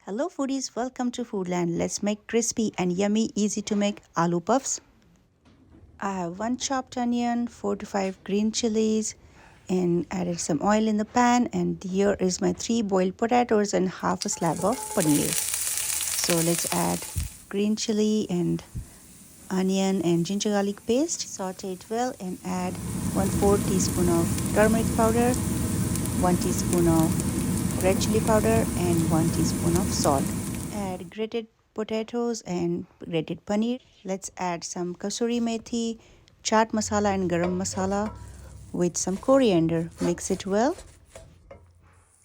Hello foodies, welcome to Foodland. Let's make crispy and yummy, easy to make aloo puffs. I have 1 chopped onion, 4 to 5 green chilies, and added some oil in the pan. And here is my 3 boiled potatoes and half a slab of paneer. So let's add green chili and onion and ginger garlic paste. Saute it well and add 1/4 teaspoon of turmeric powder, 1 teaspoon of red chili powder and 1 teaspoon of salt. Add grated potatoes and grated paneer. Let's add some kasuri methi, chaat masala and garam masala with some coriander. Mix it well.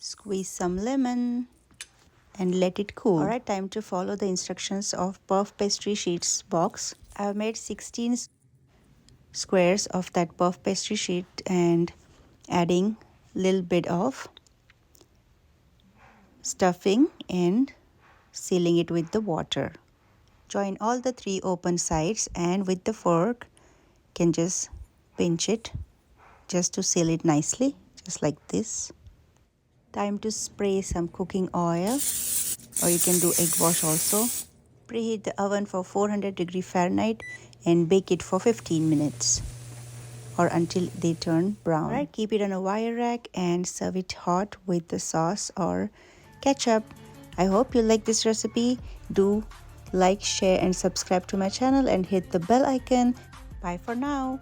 Squeeze some lemon and let it cool. Alright, time to follow the instructions of puff pastry sheets box. I have made 16 squares of that puff pastry sheet and adding little bit of stuffing and sealing it with the water. Join all the 3 open sides and with the fork can just pinch it just to seal it nicely, just like this. Time to spray some cooking oil, or you can do egg wash also. Preheat the oven for 400 Fahrenheit and bake it for 15 minutes or until they turn brown. Alright, keep it on a wire rack and serve it hot with the sauce or ketchup. I hope you like this recipe. Do like, share and subscribe to my channel and hit the bell icon. Bye for now.